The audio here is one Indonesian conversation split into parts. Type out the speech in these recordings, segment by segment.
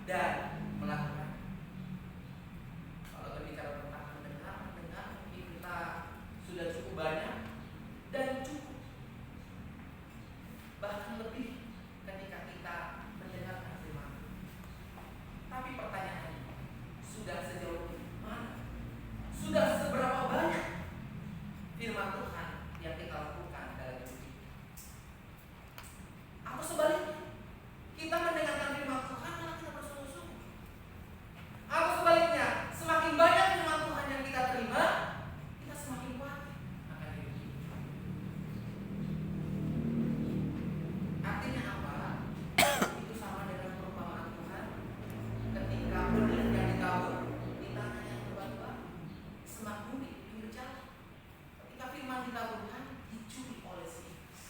dan melakukan. Kalau berbicara tentang mendengar kita sudah cukup banyak dan cukup, bahkan lebih ketika kita mendengarkan firman. Tapi pertanyaannya, sudah sejauh mana? Sudah seberapa banyak firman Tuhan yang kita lakukan dalam hidup kita? Atau sebaliknya, kita mendengarkan firman Tuhan malah kita bersungguh-sungguh? Atau sebaliknya, semakin banyak firman Tuhan yang kita terima, kita semakin khawatir akan hidup kita. Artinya apa? Itu sama dengan perumpamaan Tuhan ketika benih yang ditabur di tanah yang berbatu-batu, semak bumi di pinggir jalan. Ketika firman ditaburkan, dicuri oleh si iblis.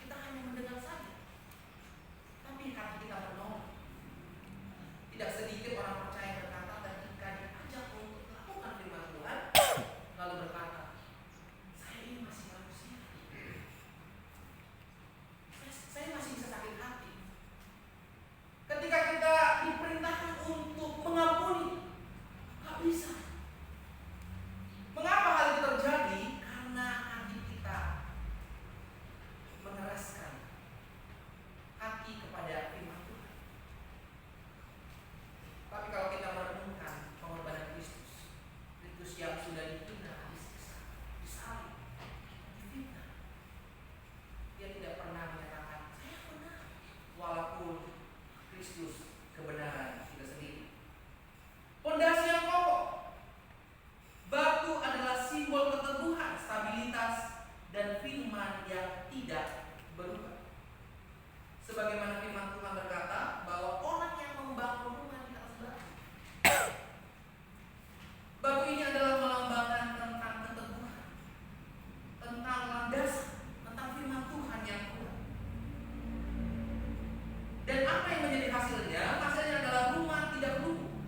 Kita hanya mendengar saja, tapi hati kita menolak. Tidak sedikit orang percaya berkata ketika diajak untuk melakukan firman Tuhan, lalu berkata, saya ini masih manusia, saya masih bisa sakit hati. Ketika kita diperintahkan untuk mengampuni, nggak bisa. Mengapa hal itu terjadi? Karena hati kita mengeraskan hati kepada firman Tuhan. Tapi kalau kita merenungkan pengorbanan Kristus yang sudah dihina, disiksa, disalib, difitnah, dia tidak pernah menyatakan saya benar, walaupun Kristus kebenaran kita sendiri. Pondasi yang kokoh. Batu adalah simbol keteguhan, stabilitas, dan firman yang tidak berubah. Sebagaimana firman Tuhan berkata bahwa orang yang membangun rumah di atas batu. Batu ini adalah melambangkan tentang keteguhan, tentang landasan, tentang firman Tuhan yang kuat. Dan apa yang menjadi hasilnya? Hasilnya adalah rumah tidak lumpuh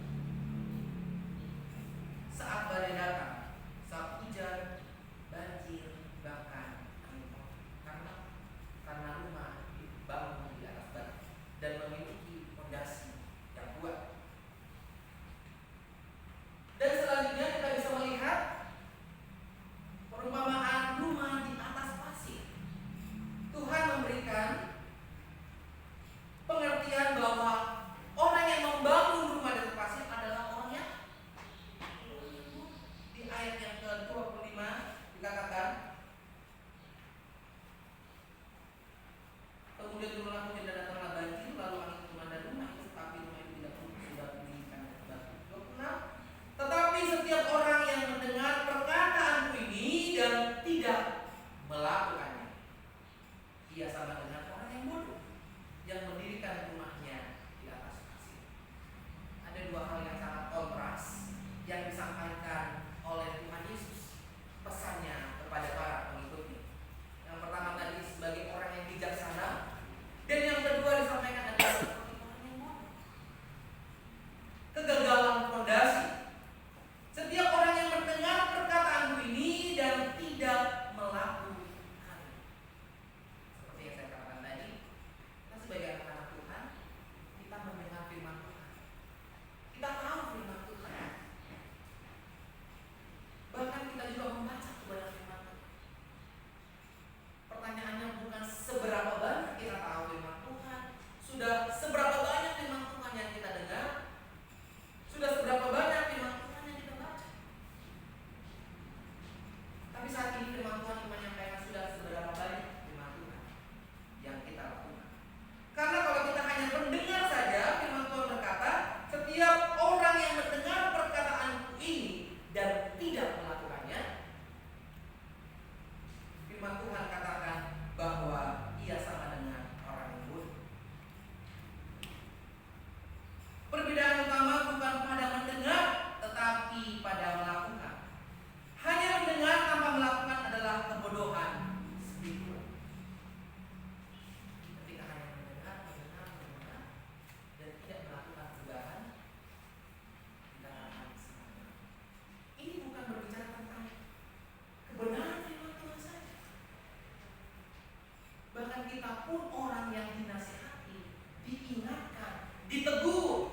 saat badai datang, saat hujan, banjir, bahkan angin kencang. Karena rumah dibangun di atas batu dan memiliki fondasi yang kuat. Dan selanjutnya kita bisa melihat perumpamaan rumah di atas pasir. Tuhan memberikan pengertian bahwa orang yang membangun rumah di atas pasir adalah orang yang di ayat yang ke-25 dikatakan, kemudian turunlah hujan dan datanglah banjir, lalu angin melanda rumah itu, tapi rumah itu tidak runtuh sebab didirikan dari batu. 26. Tetapi setiap orang yang mendengar perkataanku ini dan tidak melakukannya, ia sama dengan orang yang bodoh yang mendirikan rumahnya di atas pasir. Ada dua hal yang sangat kontras yang disampaikan oleh Tuhan Yesus, pesannya kepada para pengikutnya. Yang pertama tadi sebagai orang yang bijaksana, dan yang kedua disampaikan adalah seperti orang yang bodoh. Kegagalan fondasi. Setiap orang yang mendengar perkataanku ini dan tidak melakukan. Seperti yang saya katakan tadi, kita sebagai anak-anak Tuhan, kita mendengar firman Tuhan, kita tahu firman Tuhan, bahkan kita juga membaca kebenaran firman Tuhan. Pertanyaannya bukan seberapa banyak kita tahu firman Tuhan, sudah seberapa banyak firman Tuhan yang kita dengar, sudah seberapa banyak firman Tuhan yang kita baca. Tapi saat ini firman Tuhan menyampaikan sudah seberapa banyak firman Tuhan yang kita lakukan. Karena kalau kita hanya mendengar saja, firman Tuhan berkata, setiap orang yang mendengar perkataanku ini dan tidak melakukannya, firman Tuhan katakan bahwa ia sama dengan orang yang bodoh. Perbedaan utama bukan pada mendengar, tetapi pada melakukan. Hanya mendengar tanpa melakukan adalah kebodohan spiritual. Ketika hanya mendengar dan tidak melakukan perubahan, kita akan sama. Ini bukan berbicara tentang kebenaran firman Tuhan saja. Bahkan kita pun orang yang dinasihati, diingatkan, ditegur,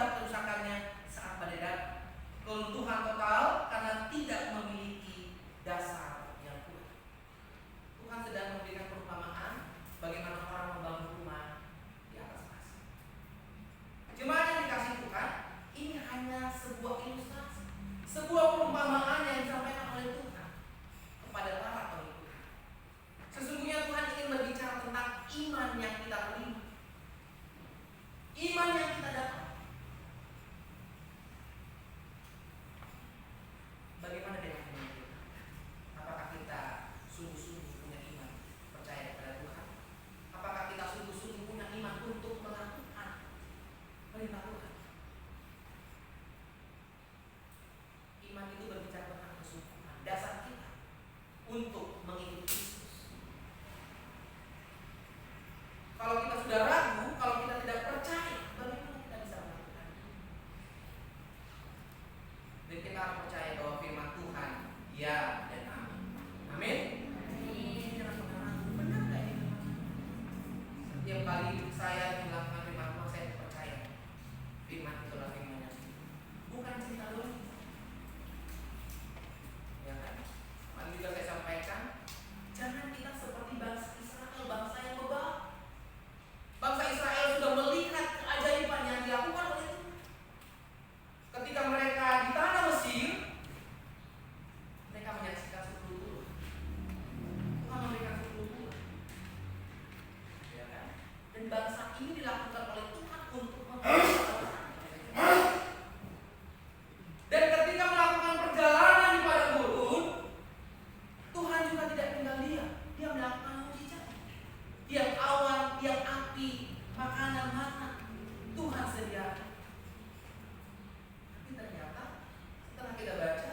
akibat kerusakannya saat badai datang. Keluntuhan total karena tidak memiliki dasar yang kuat. Tuhan sedang memberikan perumpamaan bagaimana orang membangun rumah di atas pasir. Jemaat yang dikasih Tuhan, ini hanya sebuah ilustrasi, sebuah perumpamaan yang disampaikan oleh Tuhan kepada para pengikut. Sesungguhnya Tuhan ingin berbicara tentang iman yang kita terima, iman yang kita dapat. Bagaimana dengan iman kita? Apakah kita sungguh-sungguh punya iman percaya kepada Tuhan? Apakah kita sungguh-sungguh punya iman untuk melakukan perintah Tuhan? Iman itu berbicara tentang kesungguhan, dasar kita untuk mengikuti Kristus. Kalau kita sudah ragu, kalau kita tidak percaya, bagaimana kita bisa melakukan? Dan kita harus percaya bahwa firman Tuhan ya dan amin. Amin. Jangan pernah ragu, benar nggak ini? Setiap kali saya melakukan firman Tuhan, saya percaya firman itulah firman yang bukan cerita doang. Ya kan? Mari juga saya sampaikan, jangan kita seperti bangsa Israel, bangsa yang bebal. Bangsa Israel sudah melihat keajaiban yang dilakukan oleh Tuhan. Ketika mereka di tanah Mesir, mereka menyaksikan 10 bulan. Tuhan memberikan 10 bulan. Ya kan? Dan bangsa ini dilakukan oleh Tuhan untuk memperbaiki. Dan ketika melakukan perjalanan di padang gurun, Tuhan juga tidak tinggal diam. Dia melakukan mujizat. Tiap awan, tiap api, makanan mana Tuhan sediakan. Tapi ternyata setelah kita baca,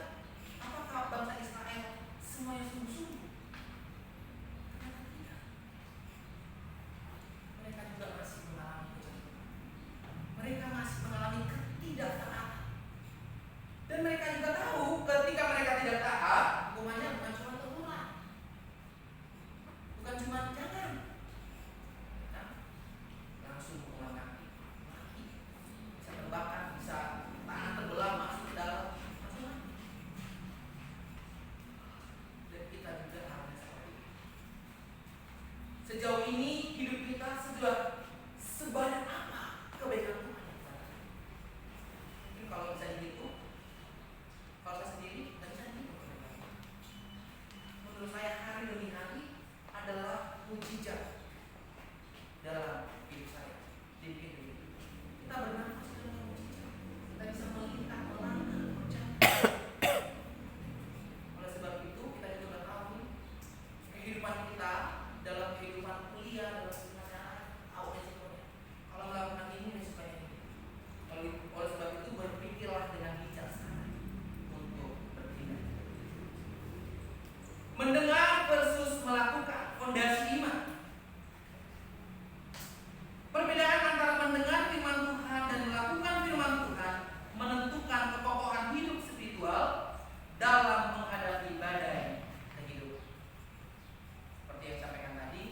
apakah bangsa Israel semuanya sungguh-sungguh? Ternyata tidak. Mereka juga masih mengalami kejahatan. Mereka masih mengalami ketidaktaatan. Dan mereka juga tahu ketika mereka tidak taat, hukumannya bukan cuma teguran, bukan cuma jangan, langsung hukuman mati, bisa terbakar, bisa tangan terbelah masuk ke dalam, langsung mati. Dan kita juga harus seperti itu. Sejauh ini hidup kita sudah sebanyak apa kebaikan Tuhan? Mungkin kalau bisa dihitung, kalau saya sendiri tidak bisa dihitung. Menurut saya hari demi hari adalah mujizat dalam hidup saya. Di hidup kita bernafas dalam mujizat. Kita bisa melihat, melangkah, berjalan. Oleh sebab itu kita juga tahu kehidupan kita dalam kehidupan kuliah, dalam kehidupan kalau melakukan ini supaya ini. Oleh sebab itu berpikirlah dengan bijaksana untuk bertindak. Mendengar versus melakukan, fondasi iman. Perbedaan antara mendengar firman Tuhan dan melakukan firman Tuhan menentukan kekokohan hidup spiritual dalam menghadapi badai kehidupan. Seperti yang saya sampaikan tadi,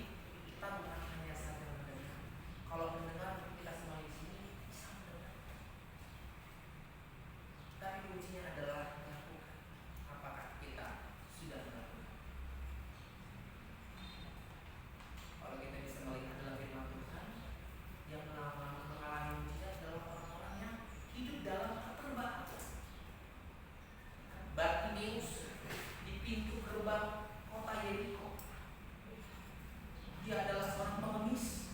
kita bukan hanya saja mendengar. Kalau mendengar, kita semua di sini bisa mendengar. Tapi kuncinya adalah melakukan. Apakah kita sudah melakukan? Kalau kita bisa melihat dalam firman Tuhan, yang mengalami mujizat adalah orang-orang yang hidup dalam keterbatasan. Bartimeus di pintu gerbang kota Yeriko, dia adalah seorang pengemis.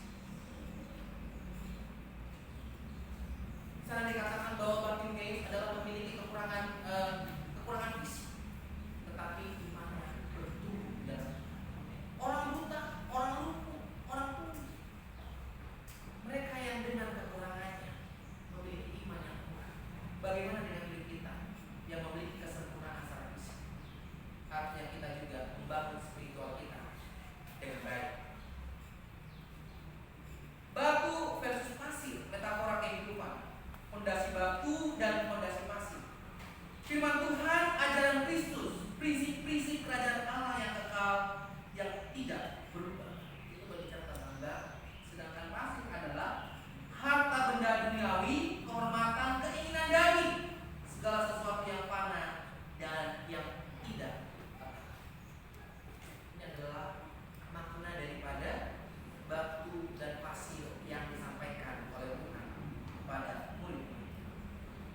Sana dikatakan bahwa Bartimeus adalah memiliki kekurangan fisik, tetapi imannya bertumbuh dalam orang buta, orang lumpuh, orang tuli. Mereka yang dengan kekurangannya memiliki iman yang kuat. Bagaimana dengan diri kita yang memiliki kesempurnaan secara fisik? Artinya kita juga membangun spiritual kita dengan baik. Batu versus pasir, metafora kehidupan. Fondasi batu dan fondasi pasir. Firman Tuhan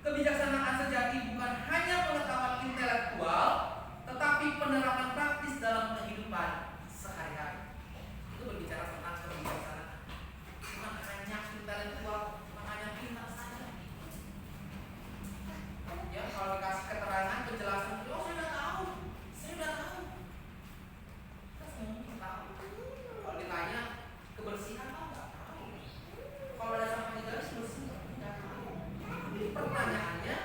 Kebijaksanaan sejati bukan hanya pengetahuan intelektual, tetapi penerapan praktis dalam kehidupan sehari-hari. Itu berbicara tentang kebijaksanaan. Bukan hanya intelektual, bukan hanya pintar saja. Ya, kalau dikasih keterangan, penjelasan, oh saya udah tahu, saya udah tahu. Kita semua tahu. Kalau ditanya kebersihan, apa nggak tahu. Kalau ada sampah di garis bersih, nggak tahu. Pertanyaannya,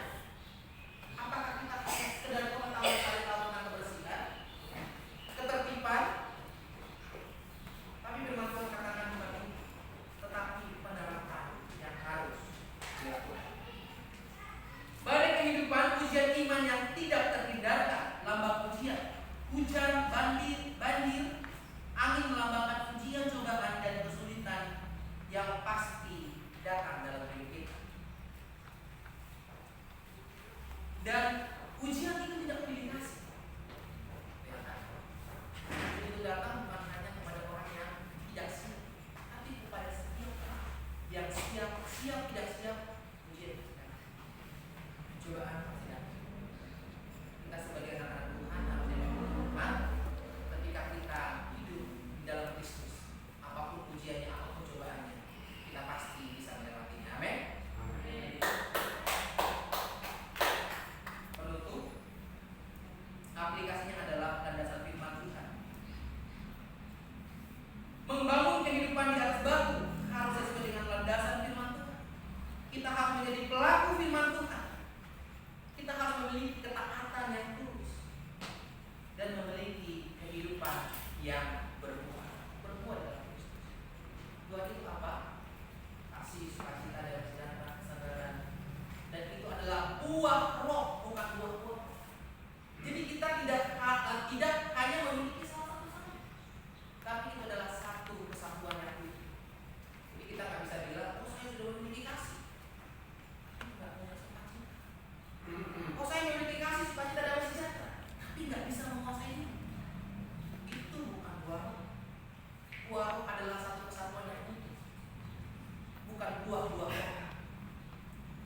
apakah kita sekedar pengetahuan kali tahu tentang kebersihan, ketertiban? Tapi firman Tuhan katakan bukan itu, tetapi penerapan yang harus dilakukan. Badai kehidupan, ujian iman yang tidak terhindarkan, lambang ujian, hujan, banjir, angin melambangkan ujian, cobaan dan kesulitan yang pasti datang dalam hidup kita. Dan ujian itu tidak pilih kasih. Itu datang bukan hanya kepada orang yang tidak siap, tapi kepada setiap orang yang siap tidak siap, ujian itu datang. Cobaan pasti datang. Kita sebagai anak-anak Tuhan harusnya berhormat ketika kita hidup di dalam Kristus. Apapun ujiannya, apapun cobaannya, kita pasti bisa melewatinya. Amin. Aplikasinya adalah landasan firman Tuhan. Membangun kehidupan di atas batu harus sesuai dengan landasan firman Tuhan. Kita harus menjadi pelaku firman Tuhan. Kita harus memiliki ketaatan yang tulus dan memiliki kehidupan yang berbuah dalam Kristus. Buah itu apa? Kasih, sukacita, dan sejahtera, kesabaran. Dan itu adalah buah roh, bukan buah buah. Jadi kita tidak hanya memiliki salah satu saja, tapi itu adalah satu kesatuan yang utuh. Jadi kita nggak bisa bilang, oh saya sudah memiliki kasih, nggak punya sukacita. Oh saya memiliki kasih, sukacita dan sejahtera, tapi nggak bisa menguasai ini. Itu bukan buah roh. Buah roh adalah satu kesatuan yang utuh, bukan buah-buah roh,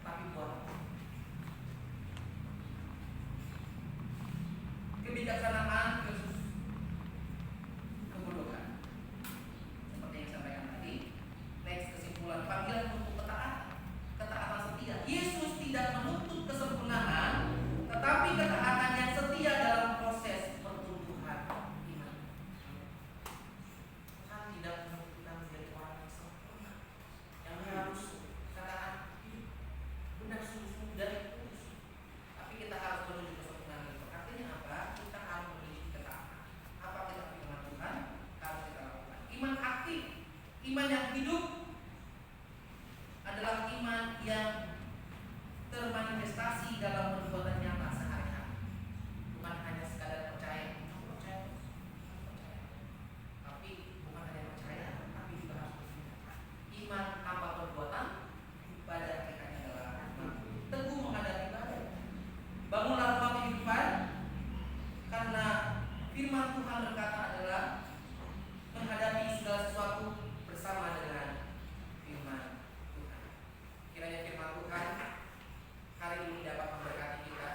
tapi buah roh. Kebijaksanaan versus kebodohan. Seperti yang disampaikan tadi. Next, kesimpulan panggilan untuk ketaatan setia. Yesus tidak menuntut kesempurnaan, tetapi ketaatan yang setia dalam proses pertumbuhan iman. Tuhan tidak menuntut kita menjadi orang yang sempurna, yang harus katakan benar sungguh-sungguh dari tulus. Tapi kita harus menuju kesempurnaan itu. Artinya apa? Kita harus memiliki ketaatan. Apa kita firman Tuhan harus kita lakukan. Iman aktif, iman yang hidup adalah iman yang termanifestasi dalam perbuatan nyata sehari-hari. Bukan hanya sekadar percaya, tapi bukan hanya percaya, tapi juga harus bertindak. Iman tanpa perbuatan, pada hakikatnya adalah iman teguh menghadapi badai. Bangunlah rumah kehidupan, karena firman Tuhan berkata adalah menghadapi segala sesuatu bersama dengan firman Tuhan. Kiranya firman Tuhan hari ini dapat memberkati kita,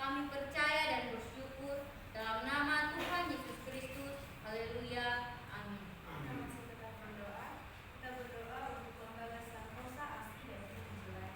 Kami percaya dan bersyukur dalam nama Tuhan Yesus Kristus. Haleluya. Amin. Kita masih tetap berdoa. Kita berdoa untuk Lembaga Santosa Asih dan Penjualan.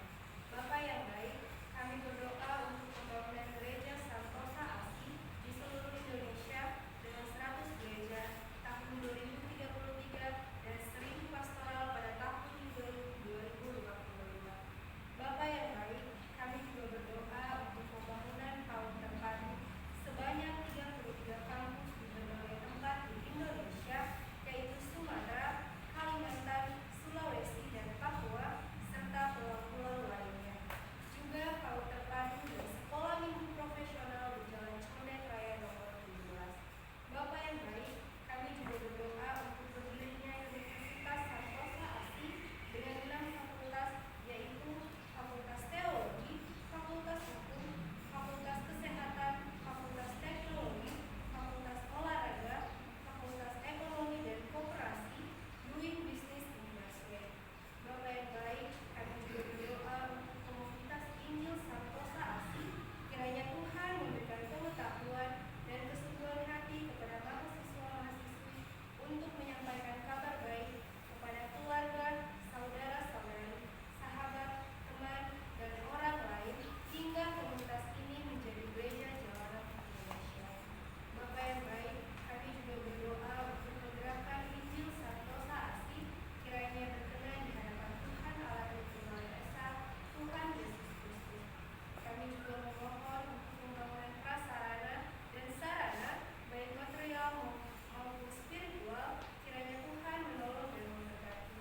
Bapa yang baik, kami berdoa untuk pembangunan gereja Santosa Asih di seluruh Indonesia dengan 100 gereja tahun 2033 dan 1000 pastoral pada tahun 2025. Bapa yang baik, kami juga berdoa untuk pembangunan kaum terpadu sebanyak 33 kampus di berbagai tempat di Indonesia, yaitu Sumatera, Kalimantan, Sulawesi, dan Papua, serta pulau-pulau lainnya. Juga kaum terpadu dan sekolah minggu profesional di Jalan Condet Raya nomor 17. Bapa yang baik, kami juga berdoa untuk berdirinya Universitas Santosa Asih dengan 6 fakultas, yaitu Fakultas Teologi, Fakultas Hukum, Fakultas Kesehatan, Fakultas Teknologi, Fakultas Olahraga, Fakultas Ekonomi dan Koperasi, Doing Business in Basket. Bapak yang baik, kami juga berdoa untuk komunitas Injil Santosa Asih, kiranya Tuhan memberikan pengetahuan dan kesungguhan hati kepada mahasiswa-mahasiswi untuk menyampaikan kabar baik kepada keluarga, saudara-saudari, sahabat, teman, dan orang lain, hingga komunitas ini menjadi gereja jalanan Indonesia. Bapak yang baik, kami juga berdoa untuk menggerakkan Injil Santosa Asih, kiranya berkenan di hadapan Tuhan Allah dan Tuhan Esa, Tuhan Yesus Kristus. Kami juga memohon untuk pembangunan prasarana dan sarana, baik material maupun spiritual, kiranya Tuhan menolong dan memberkati.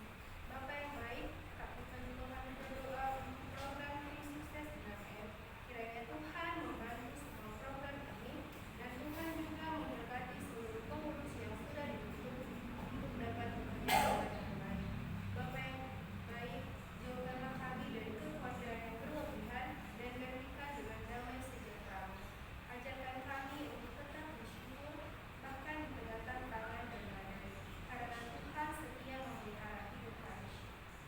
Bapak yang baik, kami juga berdoa untuk program Tim Sukses dengan M. Kiranya Tuhan membantu semua program ini, dan Tuhan juga memberkati seluruh pengurus yang sudah dibentuk untuk dapat bekerja dengan baik. Bapak yang baik, jauhkanlah kami dari kekhawatiran yang berlebihan dan gantikan dengan damai sejahtera. Ajarkan kami untuk tetap bersyukur, bahkan di tengah tantangan dan badai, karena Tuhan setia memelihara hidup kami.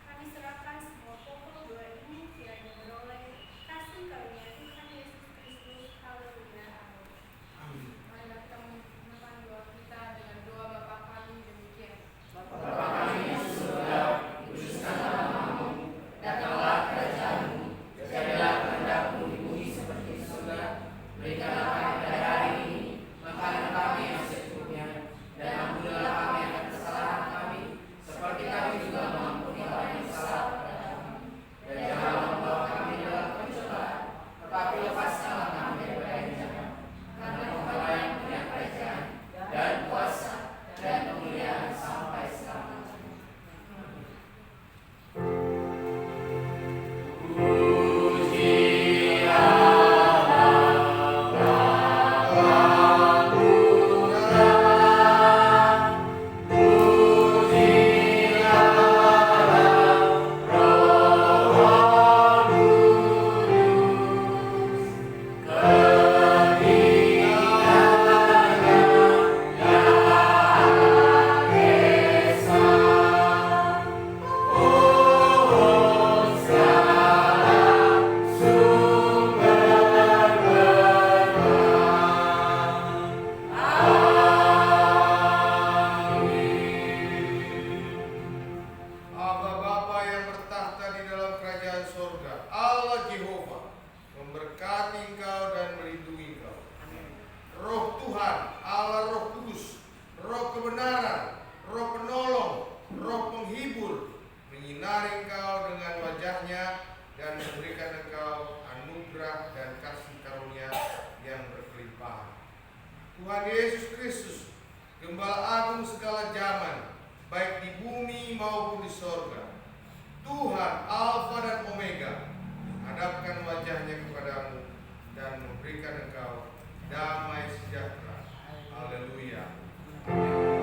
Kami serahkan semua pokok doa ini kiranya beroleh kasih karunia Tuhan Yesus Kristus. Haleluya. Amin. Mari kita menyembahkan doa kita dengan doa Bapa kami demikian. Bapa kami yang di surga, kuduskan namamu, datanglah kerajaanmu, jadilah kehendakmu di bumi seperti di surga. Berikanlah kami pada hari ini makanan kami yang secukupnya, dan ampunilah kami akan kesalahan kami, seperti kami juga mengampuni orang yang salah kepada kami. Dan janganlah membawa kami dalam pencobaan, tetapi lepaskanlah kami daripada yang jahat. Karena Engkau yang punya kerajaan dan kuasa dan kemuliaan sampai selama-lamanya. Aba Bapa yang bertahta di dalam kerajaan surga, Allah Jehovah, memberkati engkau dan melindungi engkau. Roh Tuhan, Allah Roh Kudus, Roh kebenaran, Roh penolong, Roh penghibur, menyinari engkau dengan wajahnya dan memberikan engkau anugerah dan kasih karunia yang berkelimpahan. Tuhan Yesus Kristus, Gembala Agung segala zaman, baik di bumi maupun di sorga, Tuhan Alfa dan Omega, hadapkan wajahnya kepadamu dan memberikan engkau damai sejahtera. Haleluya. Haleluya.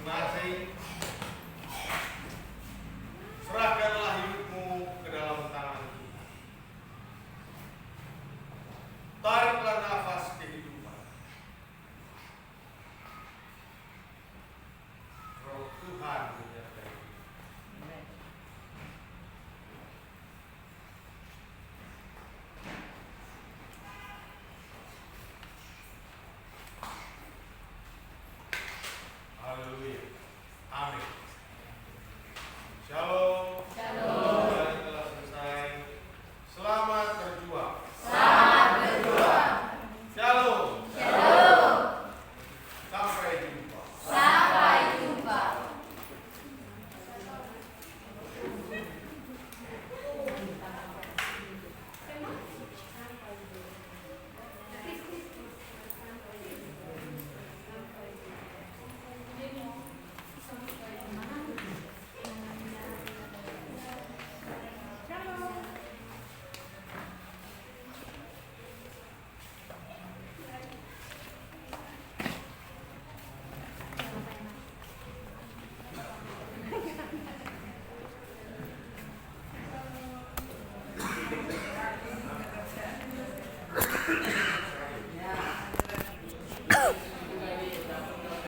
masing-masing, serahkanlah hidupmu ke dalam tangan Tuhan. Tariklah nafas kehidupan. Roh Tuhan